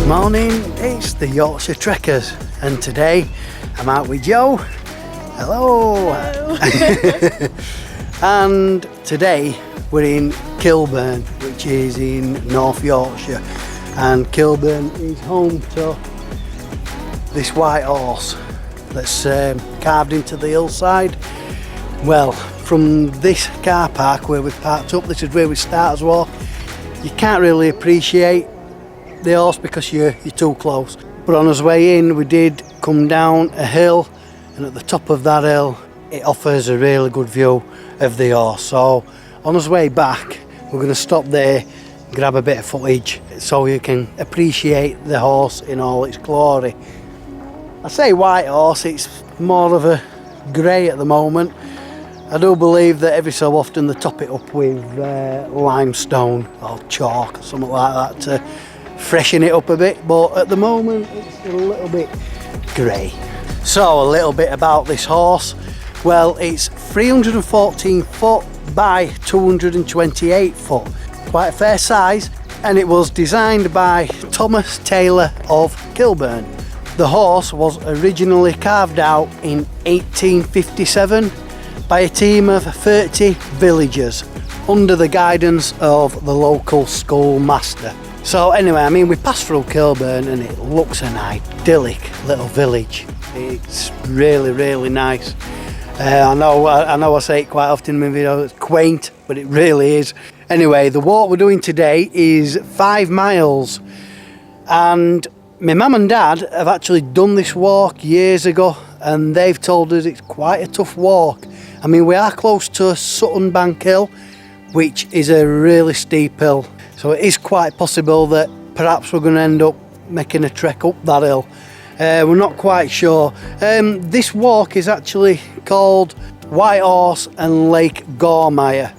Morning, it's the Yorkshire Trekkers, and today I'm out with Joe. Hello. And today we're in Kilburn, which is in North Yorkshire, and Kilburn is home to this white horse that's carved into the hillside. Well, from this car park where we've parked up, this is where we start as well. You can't really appreciate the horse because you're too close, but on his way in we did come down a hill, and at the top of that hill it offers a really good view of the horse. So on his way back we're going to stop there, grab a bit of footage so you can appreciate the horse in all its glory. I say white horse, it's more of a grey at the moment. I do believe that every so often they top it up with limestone or chalk or something like that to freshen it up a bit, but at the moment it's a little bit grey. So a little bit about this horse. Well, it's 314 foot by 228 foot, quite a fair size, and it was designed by Thomas Taylor of Kilburn. The horse was originally carved out in 1857 by a team of 30 villagers under the guidance of the local schoolmaster. So anyway, I mean, we passed through Kilburn and it looks an idyllic little village. It's really nice. I know I say it quite often in my videos, it's quaint, but it really is. Anyway, the walk we're doing today is 5 miles, and my mum and dad have actually done this walk years ago, and they've told us it's quite a tough walk. I mean, we are close to Sutton Bank Hill, which is a really steep hill. So it is quite possible that perhaps we're going to end up making a trek up that hill. We're not quite sure. This walk is actually called White Horse and Lake Gormire.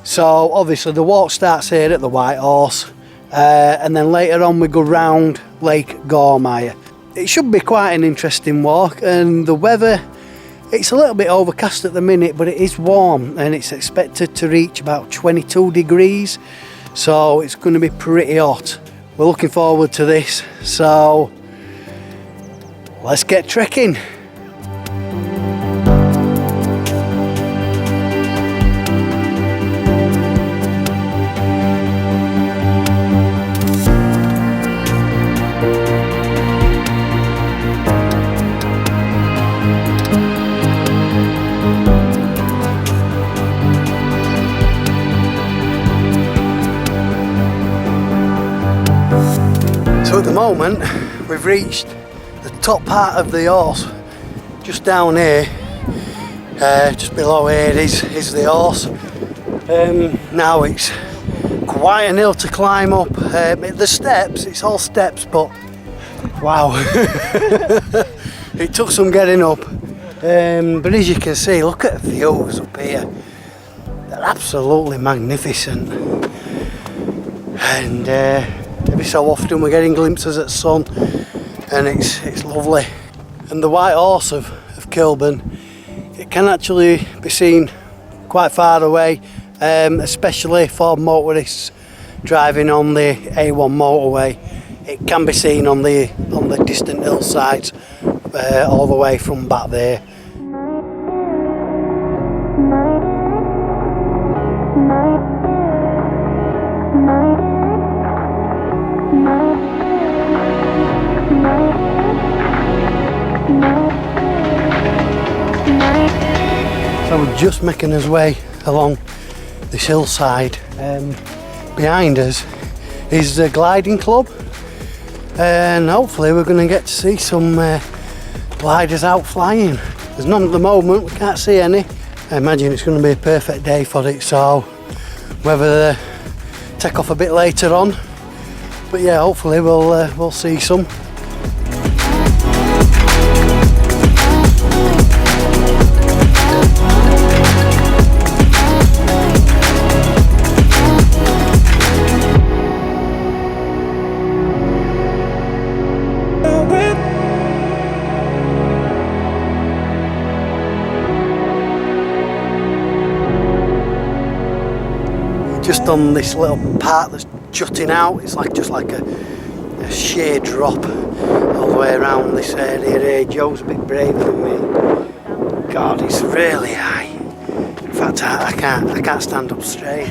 So obviously the walk starts here at the White Horse, and then later on we go round Lake Gormire. It should be quite an interesting walk, and the weather, it's a little bit overcast at the minute, but it is warm and it's expected to reach about 22 degrees. So it's going to be pretty hot. We're looking forward to this, so let's get trekking. So at the moment we've reached the top part of the horse, just down here, just below here is the horse. Now it's quite an hill to climb up. The steps, it's all steps, but wow, it took some getting up. But as you can see, look at the views up here, they're absolutely magnificent, and every so often we're getting glimpses at sun, and it's lovely. And the White Horse of Kilburn, it can actually be seen quite far away, especially for motorists driving on the A1 motorway. It can be seen on the distant hillsides all the way from back there. So we're just making our way along this hillside. Behind us is the gliding club, and hopefully we're going to get to see some gliders out flying. There's none at the moment, we can't see any. I imagine it's going to be a perfect day for it, so whether they take off a bit later on, but yeah, hopefully we'll see some. just on this little part that's jutting out. It's like just like a sheer drop all the way around this area here. Joe's a bit braver than me. God, it's really high. In fact, I can't stand up straight.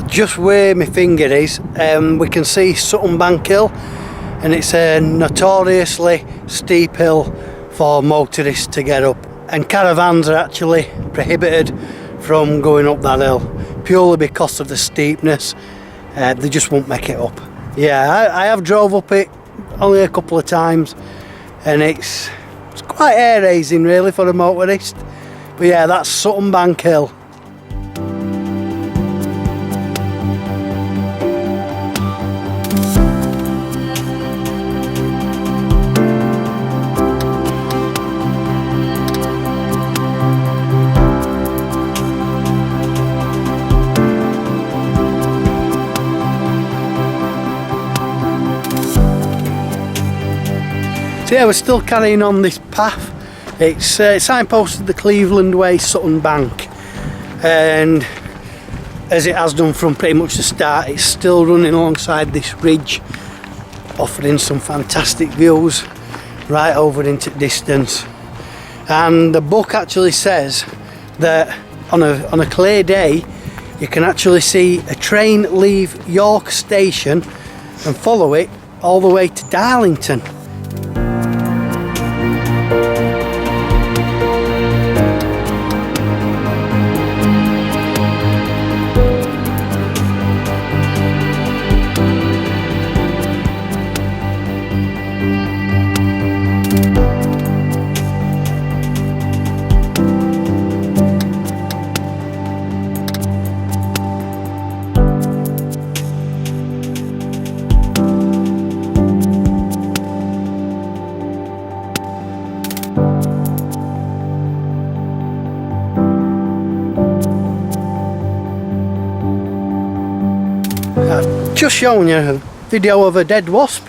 Just where my finger is, we can see Sutton Bank Hill, and it's a notoriously steep hill for motorists to get up, and caravans are actually prohibited from going up that hill purely because of the steepness. They just won't make it up. Yeah, I have drove up it only a couple of times, and it's quite hair-raising really for a motorist. But yeah, that's Sutton Bank Hill. So yeah, we're still carrying on this path. It's signposted the Cleveland Way, Sutton Bank, and as it has done from pretty much the start, it's still running alongside this ridge, offering some fantastic views right over into the distance. And the book actually says that on a clear day you can actually see a train leave York Station and follow it all the way to Darlington. Just showing you a video of a dead wasp.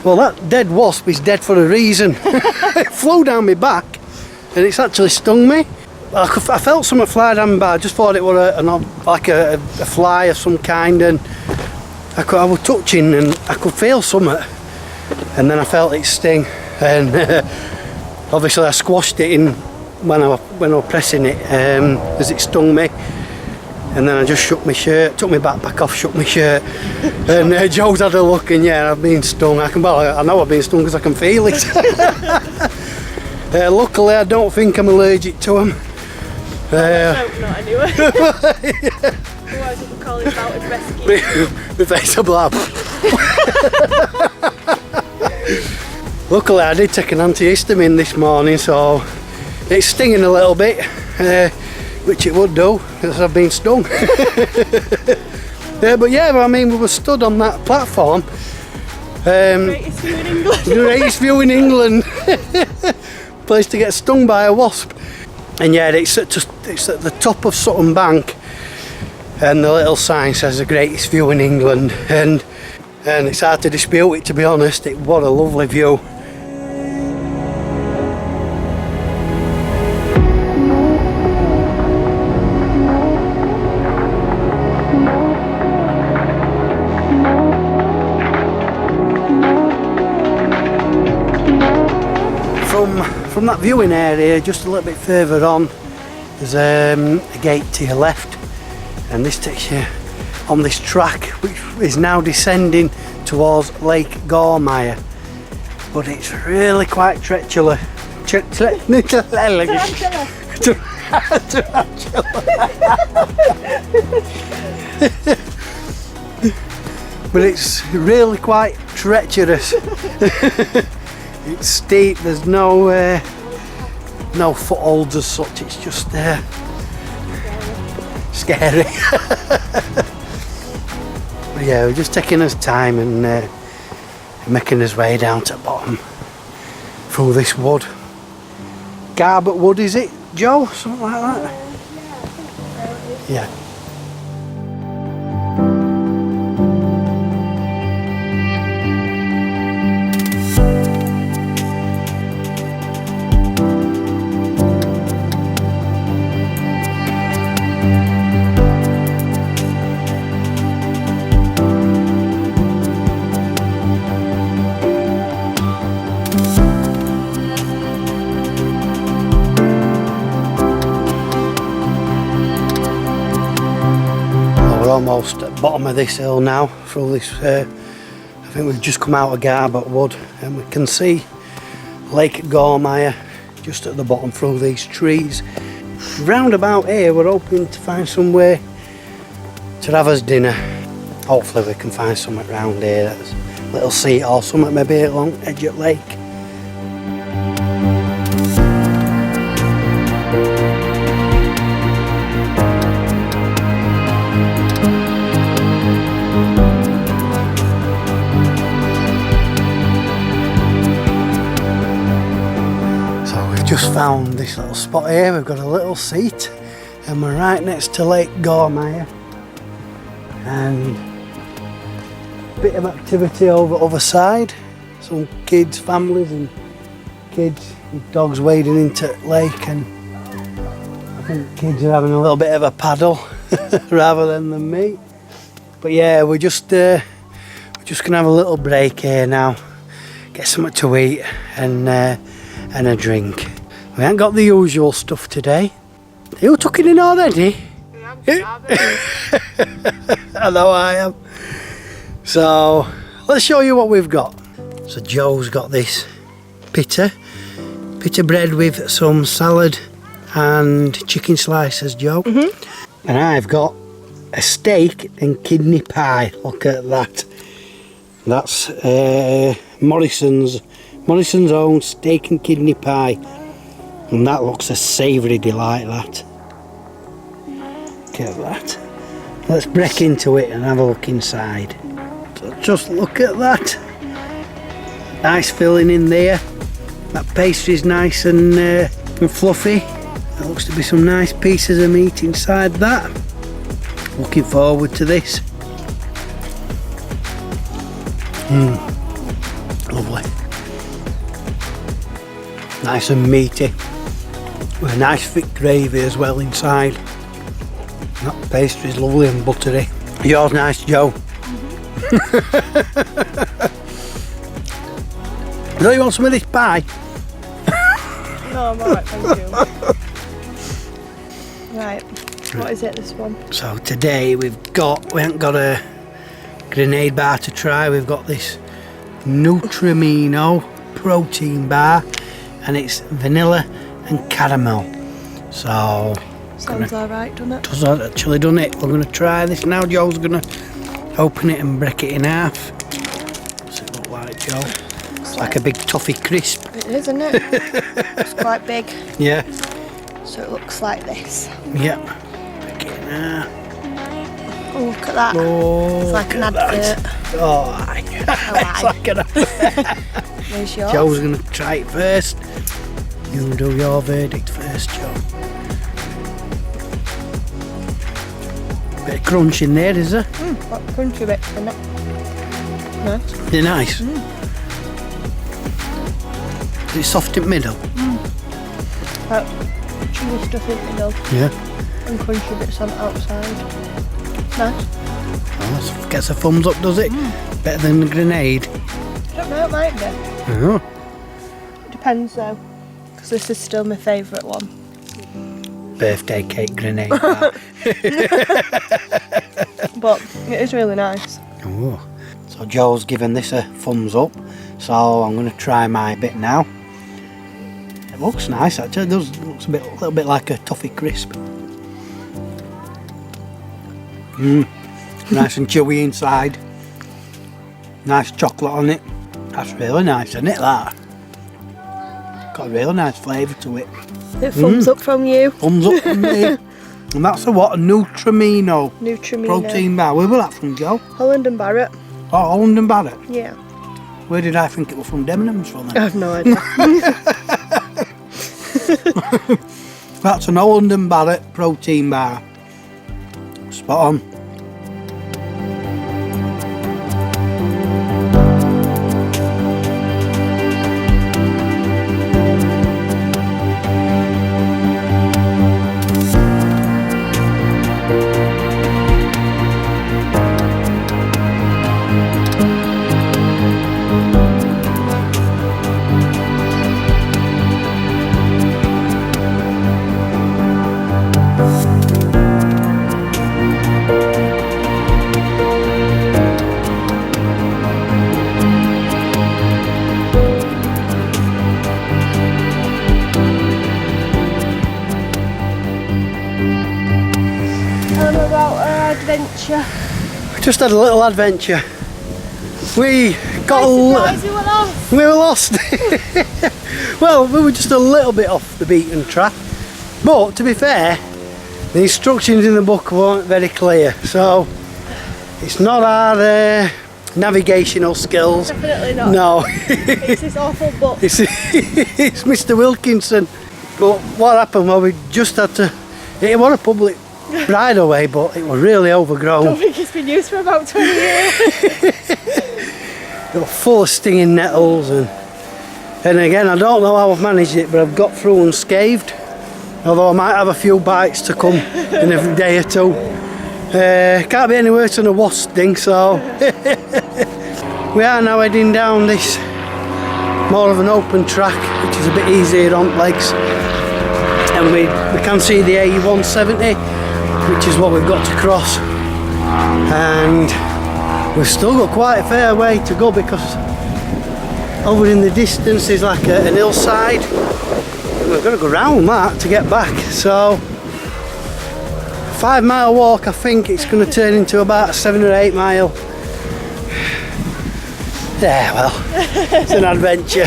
Well, that dead wasp is dead for a reason. It flew down my back and it's actually stung me. I felt something fly down my back. I just thought it was like a fly of some kind, and I was touching and I could feel something, and then I felt it sting, and obviously I squashed it in when I was pressing it as it stung me. And then I just shook my shirt, took my backpack off, shook my shirt, and Joe's had a look, and yeah, I've been stung. I know I've been stung because I can feel it. Luckily, I don't think I'm allergic to them. I hope not anyway. Yeah. Otherwise we'll call it out and rescue. My face a blab. Luckily, I did take an antihistamine this morning, so it's stinging a little bit. Which it would do, because I've been stung. But yeah, I mean, we were stood on that platform. Greatest view in England. Greatest view in England. Place to get stung by a wasp. And yeah, it's at the top of Sutton Bank, and the little sign says the greatest view in England. And it's hard to dispute it, to be honest. What a lovely view. From that viewing area, just a little bit further on, there's a gate to your left, and this takes you on this track which is now descending towards Lake Gormire, but it's really quite treacherous. But it's really quite treacherous. It's steep, there's no footholds as such, it's just scary. But yeah, we're just taking us time and making his way down to the bottom through this wood. Garbet wood, is it, Joe? Something like that? Yeah. Almost at the bottom of this hill now through this I think we've just come out of Garbet Wood and we can see Lake Gormire just at the bottom through these trees. Round about here we're hoping to find somewhere to have us dinner. Hopefully we can find something around here that's a little seat or something, maybe along the edge of the lake. Just found this little spot here. We've got a little seat and we're right next to Lake Gormire, and a bit of activity over the other side. Some kids, families and kids with dogs wading into the lake, and I think kids are having a little bit of a paddle rather than me. But yeah, we're just gonna have a little break here now, get something to eat and a drink. We ain't got the usual stuff today. Are you tucking in already? Yeah, I know I am. So let's show you what we've got. So Joe's got this pita bread with some salad and chicken slices, Joe. And I've got a steak and kidney pie. Look at that. That's Morrison's own steak and kidney pie. And that looks a savoury delight, that. Look at that. Let's break into it and have a look inside. So just look at that. Nice filling in there. That pastry's nice and fluffy. There looks to be some nice pieces of meat inside that. Looking forward to this. Lovely. Nice and meaty. With a nice thick gravy as well inside. That pastry's lovely and buttery. Yours nice, Joe? Do you want some of this pie? No, I'm alright, thank you. Right, what is it, this one? So today we haven't got a grenade bar to try. We've got this Nutrimino protein bar, and it's vanilla and caramel. So sounds alright, doesn't it? Does actually done it. We're gonna try this now. Joe's gonna open it and break it in half. What's it look like, Joe? It's like a big toffee crisp. It is, isn't it? It's quite big. Yeah. So it looks like this. Yep. Break it in half. Oh, look at that. Oh, it's like an advert. Oh, aye. It's like an advert. There's yours. Joe's gonna try it first. You do your verdict first, Joe. Bit of crunch in there, is there? Got crunchy bits in it. Nice. They're nice. Is it soft in the middle? Chewy stuff in the middle. Yeah. And crunchy bits on the outside. Nice. Oh, that gets a thumbs up, does it? Better than the grenade. I don't know, it might be. Oh. It depends though, because this is still my favourite one. Birthday cake grenade bar. But it is really nice. Oh. So Joe's given this a thumbs up, so I'm going to try my bit now. It looks nice actually. It does. Looks a little bit like a toffee crisp. Nice and chewy inside. Nice chocolate on it. That's really nice, isn't it, that? Got a really nice flavour to it. Thumbs up from you. Thumbs up from me. And that's a what? A Nutrimino. Protein bar. Where was that from, Joe? Holland and Barrett. Oh, Holland and Barrett? Yeah. Where did I think it was from? Debenhams from I then? have no idea. That's an Holland and Barrett protein bar. Spot on. Tell them about our adventure. We just had a little adventure. We got We were lost. We were lost. Well, we were just a little bit off the beaten track. But to be fair, the instructions in the book weren't very clear. So it's not our navigational skills. Definitely not. No. It's this awful book. It's Mr. Wilkinson. But what happened? Well, we just had to. It was a public bridleway, but it was really I overgrown. don't think it's been used for about 20 years. It was full of stinging nettles, and again, I don't know how I've managed it, but I've got through unscathed. Although I might have a few bites to come in a day or two. Can't be any worse than a wasp sting, so we are now heading down this more of an open track, which is a bit easier on legs, and we can see the A170, which is what we've got to cross, and we've still got quite a fair way to go because over in the distance is like an hillside. We're going to go round that to get back, so 5 mile walk. I think it's going to turn into about a 7 or 8 mile. Yeah, well, it's an adventure.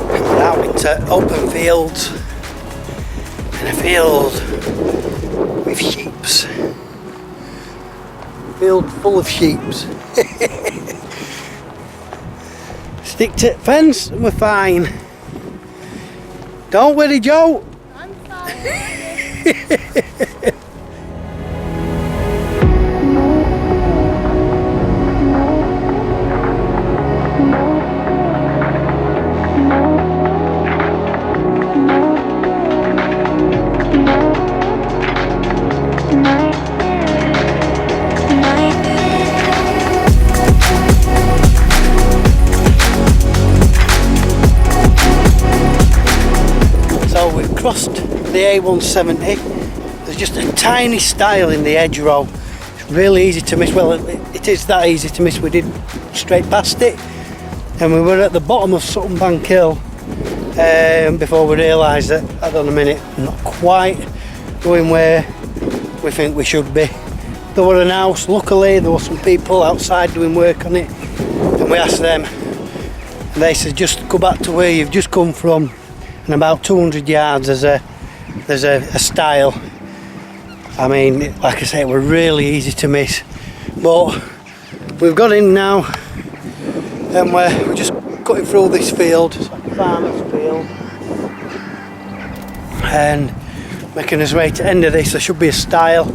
We're out into open fields, in a field with sheeps. Field full of sheeps. Stick to the fence and we're fine. Don't worry, Joe. I'm fine. Crossed the A170. There's just a tiny stile in the hedgerow. It's really easy to miss. Well, it is that easy to miss. We did straight past it, and we were at the bottom of Sutton Bank Hill before we realised that, hold on a minute, I'm not quite going where we think we should be. There was an house. Luckily, there were some people outside doing work on it, and we asked them, and they said just go back to where you've just come from. And about 200 yards there's a stile. I mean, like I say, we're really easy to miss, but we've got in now, and we're just cutting through this field. It's like a farmer's field, and making us way to the end of this. There should be a stile,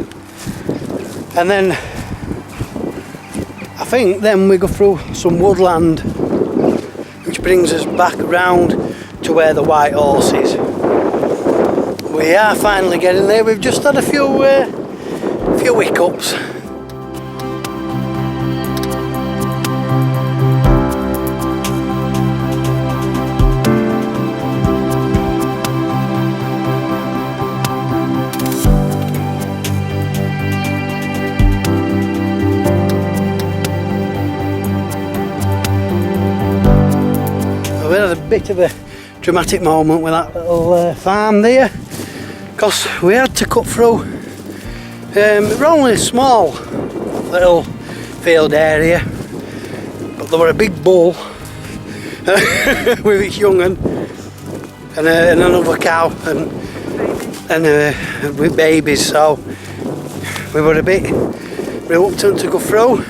and then I think then we go through some woodland, which brings us back around to where the White Horse is. We are finally getting there. We've just had a few hiccups. We had a bit of a dramatic moment with that little farm there, because we had to cut through We're only a small little field area, but there were a big bull with its young and another cow and with babies, so we were a bit reluctant to go through.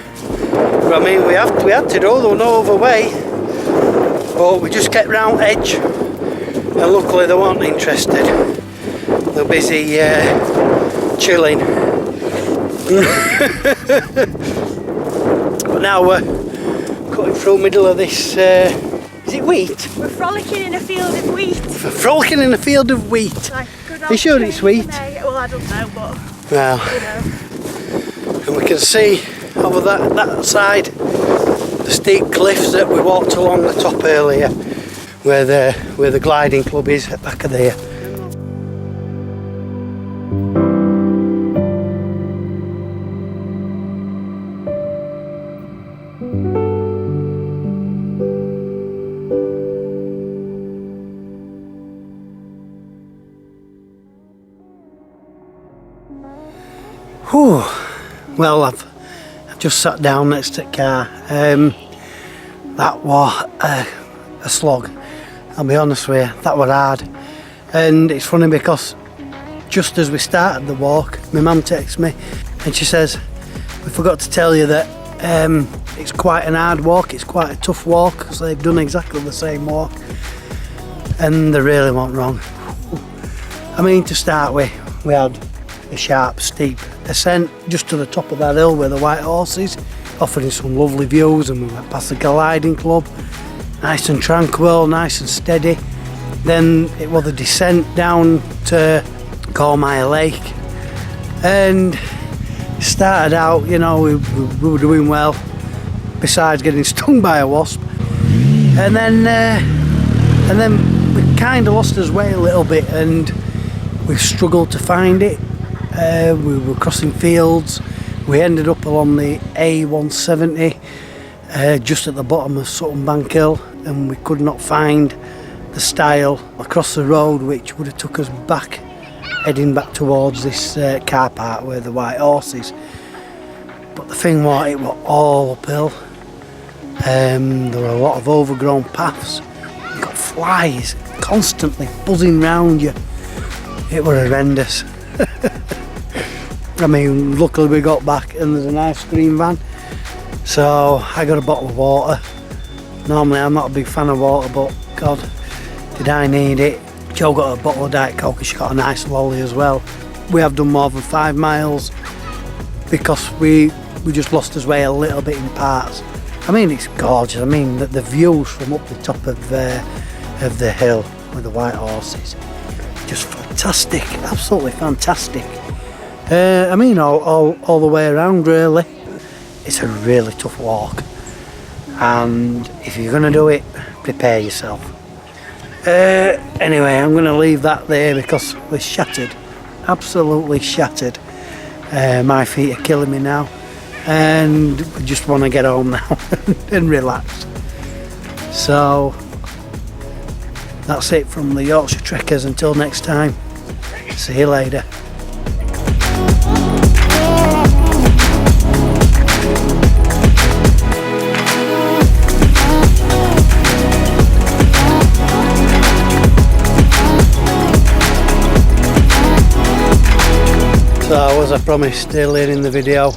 But I mean, we had to do, there was no other way, but we just kept round edge, and luckily they weren't interested. They're busy chilling. But now we're cutting through the middle of this, is it wheat? We're frolicking in a field of wheat. We're frolicking in a field of wheat. Like, Are you sure it's wheat? Well, I don't know, but Well, you know. and we can see over that side the steep cliffs that we walked along the top earlier, where the gliding club is at the back of there. Whew. Well, I've just sat down next to the car. That was a slog. I'll be honest with you, that was hard. And it's funny because just as we started the walk, my mum texts me and she says, "We forgot to tell you that it's quite an hard walk, it's quite a tough walk," because they've done exactly the same walk. And they really weren't wrong. I mean, to start with, we had a sharp, steep ascent just to the top of that hill where the White Horse is, offering some lovely views, and we went past the gliding club, nice and tranquil, nice and steady. Then it was the descent down to Gormire Lake, and it started out, you know, we were doing well, besides getting stung by a wasp, and then we kind of lost our way a little bit, and we struggled to find it. We were crossing fields. We ended up along the A170 just at the bottom of Sutton Bank Hill, and we could not find the stile across the road which would have took us back, heading back towards this car park where the White Horse is. But the thing was, it was all uphill. There were a lot of overgrown paths. You got flies constantly buzzing round you. It was horrendous. I mean, luckily we got back and there's a nice green van, so I got a bottle of water. Normally I'm not a big fan of water, but God, did I need it. Jo got a bottle of Diet Coke and she got a nice lolly as well. We have done more than 5 miles because we just lost our way a little bit in parts. I mean, it's gorgeous. I mean, the views from up the top of the hill with the White Horses, just fantastic, absolutely fantastic. I mean, all the way around, really. It's a really tough walk, and if you're going to do it, prepare yourself. Anyway, I'm going to leave that there because we're shattered, absolutely shattered. My feet are killing me now, and we just want to get home now and relax. So that's it from the Yorkshire Trekkers. Until next time, see you later. So, as I promised earlier in the video,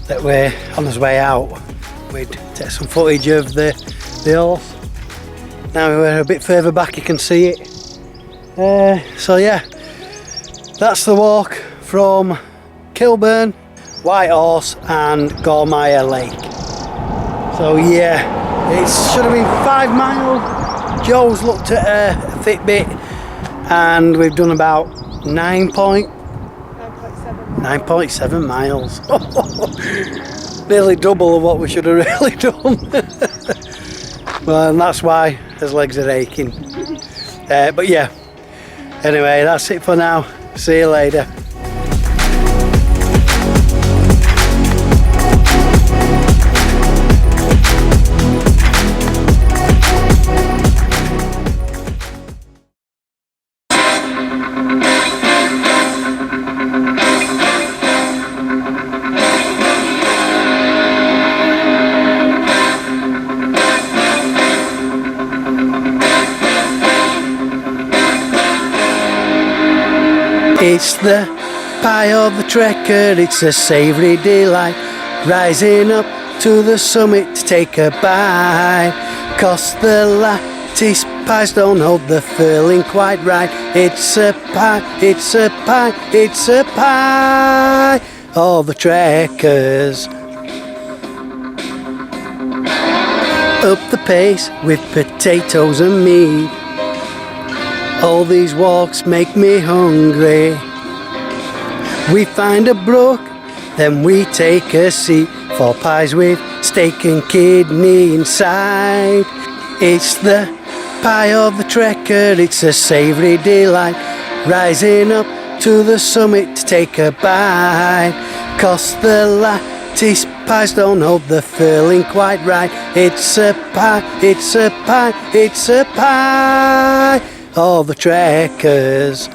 that we're on our way out, we'd take some footage of the horse. Now we're a bit further back, you can see it. So yeah, that's the walk from Kilburn, White Horse and Gormire Lake. So yeah, it should have been 5 miles. Joe's looked at a Fitbit and we've done about 9.7 miles. Nearly double of what we should have really done. Well, and that's why his legs are aching. But yeah, anyway, that's it for now. See you later. It's the pie of the trekker, it's a savoury delight, rising up to the summit to take a bite. 'Cause the lattice pies don't hold the filling quite right. It's a pie, it's a pie, it's a pie of the trekkers. Up the pace with potatoes and meat. All these walks make me hungry. We find a brook, then we take a seat for pies with steak and kidney inside. It's the pie of the trekker, it's a savoury delight, rising up to the summit to take a bite. 'Cause the lattice pies don't hold the filling quite right. It's a pie, it's a pie, it's a pie of the trekkers.